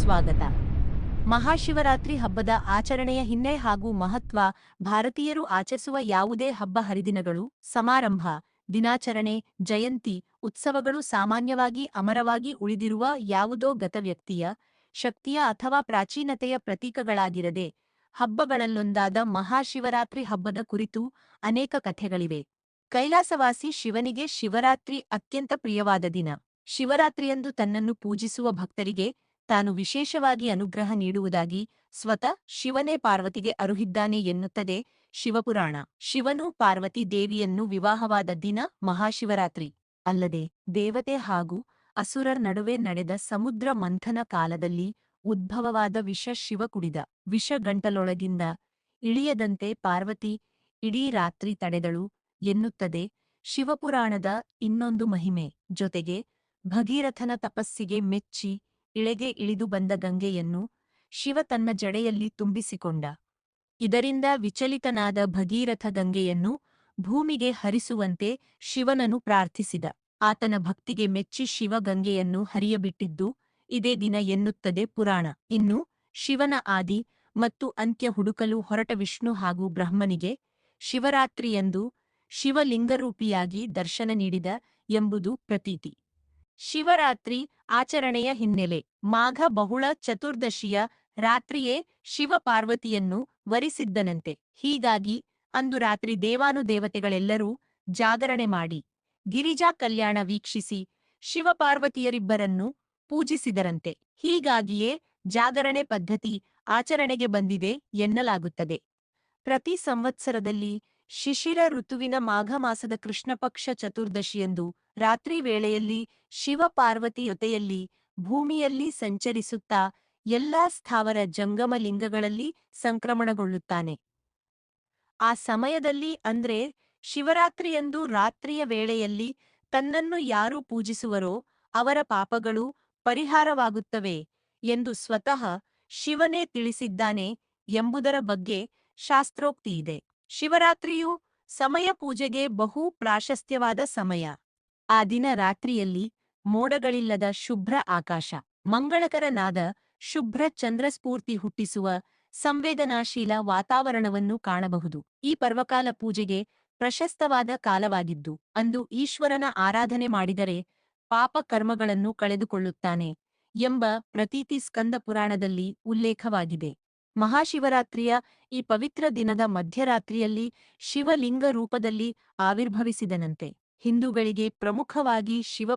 ಸ್ವಾಗತ. ಮಹಾಶಿವರಾತ್ರಿ ಹಬ್ಬದ ಆಚರಣೆಯ ಹಿನ್ನೆಲೆ ಹಾಗೂ ಮಹತ್ವ. ಭಾರತೀಯರು ಆಚರಿಸುವ ಯಾವುದೇ ಹಬ್ಬ ಹರಿದಿನಗಳು, ಸಮಾರಂಭ, ದಿನಾಚರಣೆ, ಜಯಂತಿ, ಉತ್ಸವಗಳು ಸಾಮಾನ್ಯವಾಗಿ ಅಮರವಾಗಿ ಉಳಿದಿರುವ ಯಾವುದೋ ಗತವ್ಯಕ್ತಿಯ, ಶಕ್ತಿಯ ಅಥವಾ ಪ್ರಾಚೀನತೆಯ ಪ್ರತೀಕಗಳಾಗಿರದೆ, ಹಬ್ಬಗಳಲ್ಲೊಂದಾದ ಮಹಾಶಿವರಾತ್ರಿ ಹಬ್ಬದ ಕುರಿತು ಅನೇಕ ಕಥೆಗಳಿವೆ. ಕೈಲಾಸವಾಸಿ ಶಿವನಿಗೆ ಶಿವರಾತ್ರಿ ಅತ್ಯಂತ ಪ್ರಿಯವಾದ ದಿನ. ಶಿವರಾತ್ರಿಯಂದು ತನ್ನನ್ನು ಪೂಜಿಸುವ ಭಕ್ತರಿಗೆ ತಾನು ವಿಶೇಷವಾಗಿ ಅನುಗ್ರಹ ನೀಡುವುದಾಗಿ ಸ್ವತಃ ಶಿವನೇ ಪಾರ್ವತಿಗೆ ಅರುಹಿದ್ದಾನೆ ಎನ್ನುತ್ತದೆ ಶಿವಪುರಾಣ. ಶಿವನು ಪಾರ್ವತಿ ದೇವಿಯನ್ನು ವಿವಾಹವಾದ ದಿನ ಮಹಾಶಿವರಾತ್ರಿ. ಅಲ್ಲದೆ ದೇವತೆ ಹಾಗೂ ಅಸುರರ ನಡುವೆ ನಡೆದ ಸಮುದ್ರ ಮಂಥನ ಕಾಲದಲ್ಲಿ ಉದ್ಭವವಾದ ವಿಷ ಶಿವ ಕುಡಿದ ವಿಷ ಗಂಟಲೊಳಗಿಂದ ಇಳಿಯದಂತೆ ಪಾರ್ವತಿ ಇಡೀ ರಾತ್ರಿ ತಡೆದಳು ಎನ್ನುತ್ತದೆ ಶಿವಪುರಾಣದ ಇನ್ನೊಂದು ಮಹಿಮೆ. ಜೊತೆಗೆ ಭಗೀರಥನ ತಪಸ್ಸಿಗೆ ಮೆಚ್ಚಿ ಇಳೆಗೆ ಇಳಿದು ಬಂದ ಗಂಗೆಯನ್ನು ಶಿವ ತನ್ನ ಜಡೆಯಲ್ಲಿ ತುಂಬಿಸಿಕೊಂಡ. ಇದರಿಂದ ವಿಚಲಿತನಾದ ಭಗೀರಥ ಗಂಗೆಯನ್ನು ಭೂಮಿಗೆ ಹರಿಸುವಂತೆ ಶಿವನನ್ನು ಪ್ರಾರ್ಥಿಸಿದ. ಆತನ ಭಕ್ತಿಗೆ ಮೆಚ್ಚಿ ಶಿವ ಗಂಗೆಯನ್ನು ಹರಿಯಬಿಟ್ಟಿದ್ದು ಇದೇ ದಿನ ಎನ್ನುತ್ತದೆ ಪುರಾಣ. ಇನ್ನು ಶಿವನ ಆದಿ ಮತ್ತು ಅಂತ್ಯ ಹುಡುಕಲು ಹೊರಟ ವಿಷ್ಣು ಹಾಗೂ ಬ್ರಹ್ಮನಿಗೆ ಶಿವರಾತ್ರಿಯಂದು ಶಿವಲಿಂಗರೂಪಿಯಾಗಿ ದರ್ಶನ ನೀಡಿದ ಎಂಬುದು ಪ್ರತೀತಿ. ಶಿವರಾತ್ರಿ ಆಚರಣೆಯ ಹಿನ್ನೆಲೆ. ಮಾಘ ಬಹುಳ ಚತುರ್ದಶಿಯ ರಾತ್ರಿಯೇ ಶಿವ ಪಾರ್ವತಿಯನ್ನು ವರಿಸಿದ್ದನಂತೆ. ಹೀಗಾಗಿ ಅಂದು ರಾತ್ರಿ ದೇವಾನುದೇವತೆಗಳೆಲ್ಲರೂ ಜಾಗರಣೆ ಮಾಡಿ ಗಿರಿಜಾ ಕಲ್ಯಾಣ ವೀಕ್ಷಿಸಿ ಶಿವಪಾರ್ವತಿಯರಿಬ್ಬರನ್ನು ಪೂಜಿಸಿದರಂತೆ. ಹೀಗಾಗಿಯೇ ಜಾಗರಣೆ ಪದ್ಧತಿ ಆಚರಣೆಗೆ ಬಂದಿದೆ ಎನ್ನಲಾಗುತ್ತದೆ. ಪ್ರತಿ ಸಂವತ್ಸರದಲ್ಲಿ ಶಿಶಿರ ಋತುವಿನ ಮಾಘ ಮಾಸದ ಕೃಷ್ಣಪಕ್ಷ ಚತುರ್ದಶಿಯಂದು ರಾತ್ರಿ ವೇಳೆಯಲ್ಲಿ ಶಿವ ಪಾರ್ವತಿಯೊತೆಯಲ್ಲಿ ಭೂಮಿಯಲ್ಲಿ ಸಂಚರಿಸುತ್ತಾ ಎಲ್ಲಾ ಸ್ಥಾವರ ಜಂಗಮ ಲಿಂಗಗಳಲ್ಲಿ ಸಂಕ್ರಮಣಗೊಳ್ಳುತ್ತಾನೆ. ಆ ಸಮಯದಲ್ಲಿ ಅಂದ್ರೆ ಶಿವರಾತ್ರಿಯಂದು ರಾತ್ರಿಯ ವೇಳೆಯಲ್ಲಿ ತನ್ನನ್ನು ಯಾರು ಪೂಜಿಸುವರೋ ಅವರ ಪಾಪಗಳು ಪರಿಹಾರವಾಗುತ್ತವೆ ಎಂದು ಸ್ವತಃ ಶಿವನೇ ತಿಳಿಸಿದ್ದಾನೆ ಎಂಬುದರ ಬಗ್ಗೆ ಶಾಸ್ತ್ರೋಕ್ತಿಯಿದೆ. ಶಿವರಾತ್ರಿಯು ಸಮಯ ಪೂಜೆಗೆ ಬಹು ಪ್ರಾಶಸ್ತ್ಯವಾದ ಸಮಯ. ಆ ದಿನ ರಾತ್ರಿಯಲ್ಲಿ ಮೋಡಗಳಿಲ್ಲದ ಶುಭ್ರ ಆಕಾಶ, ಮಂಗಳಕರನಾದ ಶುಭ್ರ ಚಂದ್ರಸ್ಫೂರ್ತಿ ಹುಟ್ಟಿಸುವ ಸಂವೇದನಾಶೀಲ ವಾತಾವರಣವನ್ನು ಕಾಣಬಹುದು. ಈ ಪರ್ವಕಾಲ ಪೂಜೆಗೆ ಪ್ರಶಸ್ತವಾದ ಕಾಲವಾಗಿದ್ದು ಅಂದು ಈಶ್ವರನ ಆರಾಧನೆ ಮಾಡಿದರೆ ಪಾಪ ಕರ್ಮಗಳನ್ನು ಕಳೆದುಕೊಳ್ಳುತ್ತಾನೆ ಎಂಬ ಪ್ರತೀತಿ ಸ್ಕಂದ ಪುರಾಣದಲ್ಲಿ ಉಲ್ಲೇಖವಾಗಿದೆ. ಮಹಾಶಿವರಾತ್ರಿಯ ಈ ಪವಿತ್ರ ದಿನದ ಮಧ್ಯರಾತ್ರಿಯಲ್ಲಿ ಶಿವಲಿಂಗ ರೂಪದಲ್ಲಿ ಆವಿರ್ಭವಿಸಿದನಂತೆ. ಹಿಂದೂಗಳಿಗೆ ಪ್ರಮುಖವಾಗಿ ಶಿವ